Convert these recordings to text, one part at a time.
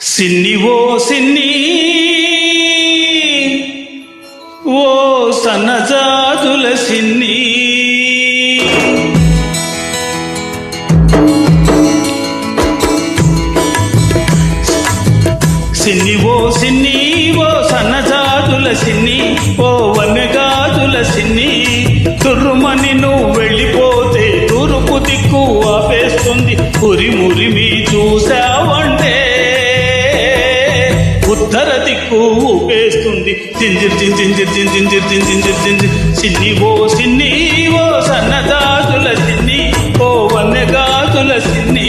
సిన్ని ఓ సిన్ని ఓ సన్నజాజుల సిన్ని సిన్ని ఓ సిన్ని ఓ సన్నజాజుల సిన్ని ఓ వన్నెగాజుల సిన్ని తుర్రుమని నువ్వు వెళ్ళిపోతే తూర్పు దిక్కు ఆపేస్తుంది ఉరిమురిమి చూసావంటే ఉత్తర దిక్కు ఊపేస్తుంది ginger ginger ginger ginger ginger సిన్ని ఓ సిన్ని ఓ సన్నగాజుల సిన్ని ఓ వన్నెగాజుల సిన్ని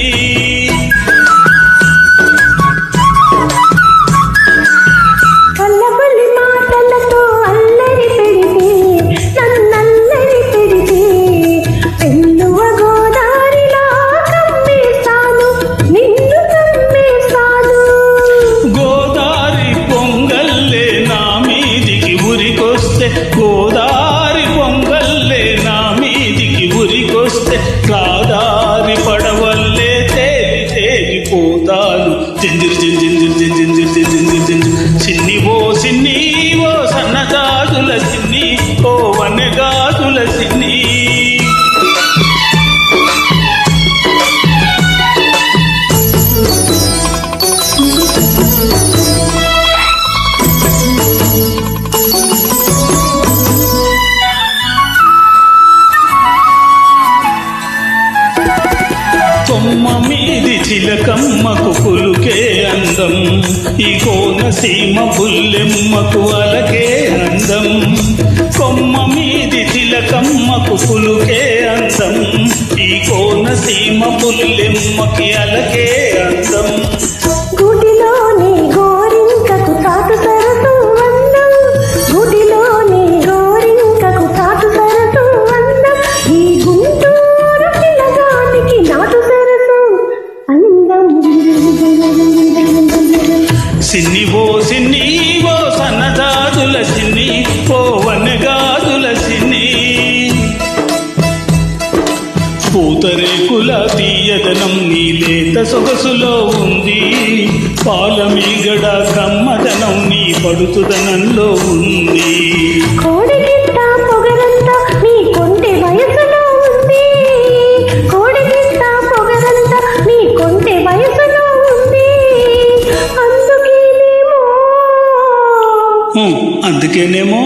గోదారి పొంగల్లే నా మీదికి ఉరికొస్తే కాదారి పడవల్లే తేలి తేలిపోతాను ginger ginger ginger ginger ginger సిన్ని ఓ సిన్ని ఓ సన్నగాజుల సిన్ని ఓ వన్నెగాజుల సిన్ని కొమ్మ మీది చిలకమ్మకు పులుకే అందం ఈ కోనసీమ పుల్లెమ్మకు అలకే అందం కొమ్మ మీది చిలకమ్మకు పులుకే అందం ఈ కోనసీమ పుల్లెమ్మకి అలకే అందం సిన్ని ఓ సిన్ని ఓ సన్నజాజుల సిన్ని ఓ వన్నెగాజుల సిన్ని పూతరేకుల తీయదనం నీ లేత సొగసులో ఉంది పాలమీగడ కమ్మదనం నీ పడుతుదనంలో ఉంది అందుకేనేమో